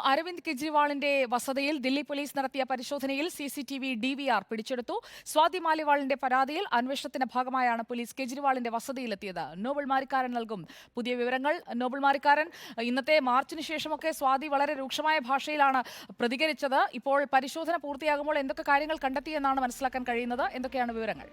അരവിന്ദ് കെജ്രിവാളിന്റെ വസതിയിൽ ദില്ലി പോലീസ് നടത്തിയ പരിശോധനയിൽ സിസിടിവി DVR പിടിച്ചെടുത്തു. സ്വാതി മാലിവാളിന്റെ പരാതിയിൽ അന്വേഷണത്തിന്റെ ഭാഗമായാണ് പോലീസ് കെജ്രിവാളിന്റെ വസതിയിലെത്തിയത്. നോബൽ മാരിക്കാരൻ നൽകും പുതിയ വിവരങ്ങൾ. നോബൽ മാരിക്കാരൻ, ഇന്നത്തെ മാർച്ചിന് ശേഷമൊക്കെ സ്വാതി വളരെ രൂക്ഷമായ ഭാഷയിലാണ് പ്രതികരിച്ചത്. ഇപ്പോൾ പരിശോധന പൂർത്തിയാകുമ്പോൾ എന്തൊക്കെ കാര്യങ്ങൾ കണ്ടെത്തിയെന്നാണ് മനസ്സിലാക്കാൻ കഴിയുന്നത്? എന്തൊക്കെയാണ് വിവരങ്ങൾ?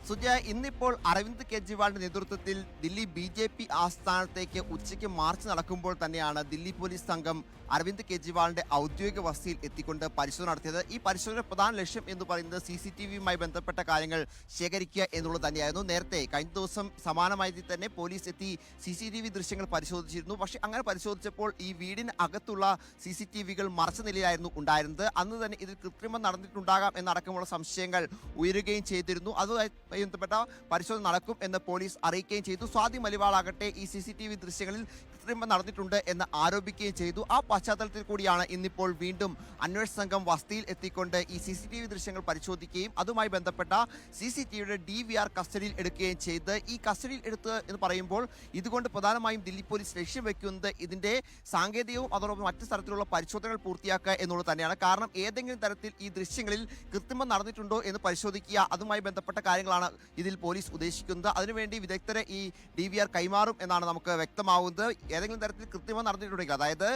സുജയ, ഇന്നിപ്പോൾ അരവിന്ദ് കെജ്രിവാളിന്റെ നേതൃത്വത്തിൽ ദില്ലി BJP ആസ്ഥാനത്തേക്ക് ഉച്ചയ്ക്ക് മാർച്ച് നടക്കുമ്പോൾ തന്നെയാണ് ദില്ലി പോലീസ് സംഘം അരവിന്ദ് കെജ്രിവാളിന്റെ ഔദ്യോഗിക വസതിയിൽ എത്തിക്കൊണ്ട് പരിശോധന നടത്തിയത്. ഈ പരിശോധനയുടെ പ്രധാന ലക്ഷ്യം എന്ന് പറയുന്നത് CCTVയുമായി ബന്ധപ്പെട്ട കാര്യങ്ങൾ ശേഖരിക്കുക എന്നുള്ളത് തന്നെയായിരുന്നു. നേരത്തെ കഴിഞ്ഞ ദിവസം സമാനമായി തന്നെ പോലീസ് എത്തി CCTV ദൃശ്യങ്ങൾ പരിശോധിച്ചിരുന്നു. പക്ഷേ അങ്ങനെ പരിശോധിച്ചപ്പോൾ ഈ വീടിന് അകത്തുള്ള CCTVകൾ മറച്ച നിലയിലായിരുന്നു ഉണ്ടായിരുന്നത്. അന്ന് തന്നെ ഇതിൽ കൃത്രിമം നടന്നിട്ടുണ്ടാകാം എന്നടക്കമുള്ള സംശയങ്ങൾ ഉയരുകയും ചെയ്തിരുന്നു. അതുമായി ബന്ധപ്പെട്ട പരിശോധന നടക്കും എന്ന് പോലീസ് അറിയിക്കുകയും ചെയ്തു. സ്വാതി മലിവാൾ ആകട്ടെ ഈ CCTV ദൃശ്യങ്ങളിൽ കൃത്രിമം നടന്നിട്ടുണ്ട് എന്ന് ആരോപിക്കുകയും ചെയ്തു. ആ പശ്ചാത്തലത്തിൽ കൂടിയാണ് ഇന്നിപ്പോൾ വീണ്ടും അന്വേഷണ സംഘം വസതിയിൽ എത്തിക്കൊണ്ട് ഈ CCTV ദൃശ്യങ്ങൾ പരിശോധിക്കുകയും അതുമായി ബന്ധപ്പെട്ട CCTVയുടെ DVR കസ്റ്റഡിയിൽ എടുക്കുകയും ചെയ്ത്. ഈ കസ്റ്റഡിയിൽ എടുത്ത് എന്ന് പറയുമ്പോൾ ഇതുകൊണ്ട് പ്രധാനമായും ദില്ലി പോലീസ് ലക്ഷ്യം വെക്കുന്നത് ഇതിന്റെ സാങ്കേതികവും അതോടൊപ്പം മറ്റു തരത്തിലുള്ള പരിശോധനകൾ പൂർത്തിയാക്കുക എന്നുള്ളത് തന്നെയാണ്. കാരണം ഏതെങ്കിലും തരത്തിൽ ഈ ദൃശ്യങ്ങളിൽ കൃത്രിമം നടന്നിട്ടുണ്ടോ എന്ന് പരിശോധിക്കുക, അതുമായി ബന്ധപ്പെട്ട കാര്യങ്ങളാണ് ഇതിൽ പോലീസ് ഉദ്ദേശിക്കുന്നത്. അതിനുവേണ്ടി വിദഗ്ധരെ ഈ DVR കൈമാറും എന്നാണ് നമുക്ക് വ്യക്തമാവുന്നത്. ഏതെങ്കിലും തരത്തിൽ കൃത്രിമം നടന്നിട്ടുണ്ടെങ്കിൽ, അതായത്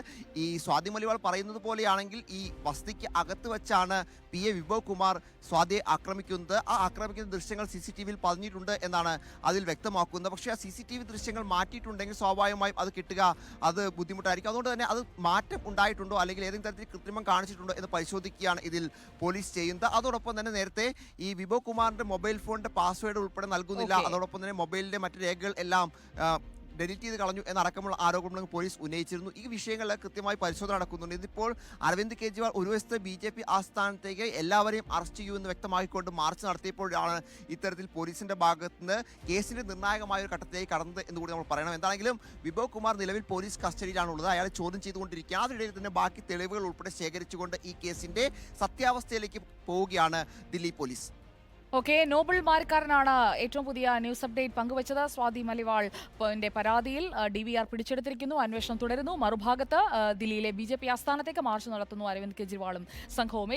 ഈ സ്വാതി മലിവാൾ പറയുന്നത് പോലെയാണെങ്കിൽ ഈ വസതിക്ക് അകത്ത് വെച്ചാണ് PA വിഭവ് കുമാർ സ്വാതിയെ ആക്രമിക്കുന്നത്. ആ ആക്രമിക്കുന്ന ദൃശ്യങ്ങൾ CCTVയിൽ പതിഞ്ഞിട്ടുണ്ട് എന്നാണ് അതിൽ വ്യക്തമാക്കുന്നത്. പക്ഷേ ആ CCTV ദൃശ്യങ്ങൾ മാറ്റിയിട്ടുണ്ടെങ്കിൽ സ്വാഭാവികമായും അത് കിട്ടുക അത് ബുദ്ധിമുട്ടായിരിക്കും. അതുകൊണ്ട് തന്നെ അത് മാറ്റം ഉണ്ടായിട്ടുണ്ടോ അല്ലെങ്കിൽ ഏതെങ്കിലും തരത്തിൽ കൃത്രിമം കാണിച്ചിട്ടുണ്ടോ എന്ന് പരിശോധിക്കുകയാണ് ഇതിൽ പോലീസ് ചെയ്യുന്നത്. അതോടൊപ്പം തന്നെ നേരത്തെ ഈ വിഭവ് കുമാറിന്റെ മൊബൈൽ ഫോണിന്റെ പാസ്വേഡ് ഉൾപ്പെടെ നൽകുന്നില്ല, അതോടൊപ്പം തന്നെ മൊബൈലിന്റെ മറ്റു രേഖകൾ എല്ലാം ഡിലീറ്റ് ചെയ്ത് കളഞ്ഞു എന്നടക്കമുള്ള ആരോപണങ്ങൾ പോലീസ് ഉന്നയിച്ചിരുന്നു. ഈ വിഷയങ്ങളിൽ കൃത്യമായി പരിശോധന നടക്കുന്നുണ്ട്. ഇതിപ്പോൾ അരവിന്ദ് കെജ്രിവാൾ ഒരു വശത്ത് BJP ആസ്ഥാനത്തേക്ക് എല്ലാവരെയും അറസ്റ്റ് ചെയ്യുമെന്ന് വ്യക്തമാക്കിക്കൊണ്ട് മാർച്ച് നടത്തിയപ്പോഴാണ് ഇത്തരത്തിൽ പോലീസിന്റെ ഭാഗത്ത് നിന്ന് കേസിന്റെ നിർണായകമായ ഒരു ഘട്ടത്തിലേക്ക് കടന്നത് എന്നുകൂടി നമ്മൾ പറയണം. എന്താണെങ്കിലും വിഭവ് കുമാർ നിലവിൽ പോലീസ് കസ്റ്റഡിയിലാണുള്ളത്. അയാളെ ചോദ്യം ചെയ്തുകൊണ്ടിരിക്കുക. അതിനിടയിൽ തന്നെ ബാക്കി തെളിവുകൾ ഉൾപ്പെടെ ശേഖരിച്ചുകൊണ്ട് ഈ കേസിന്റെ സത്യാവസ്ഥയിലേക്ക് പോവുകയാണ് ദില്ലി പോലീസ്. ഓക്കെ, നോബൽ മാരിക്കാരനാണ് ഏറ്റവും പുതിയ ന്യൂസ് അപ്ഡേറ്റ് പങ്കുവച്ചത്. സ്വാതി മലിവാൾ പരാതിയിൽ DVR പിടിച്ചെടുത്തിരിക്കുന്നു. അന്വേഷണം തുടരുന്നു. മറുഭാഗത്ത് ദില്ലിയിലെ BJP ആസ്ഥാനത്തേക്ക് മാർച്ച് നടത്തുന്നു അരവിന്ദ് കെജ്രിവാളും സംഘവും.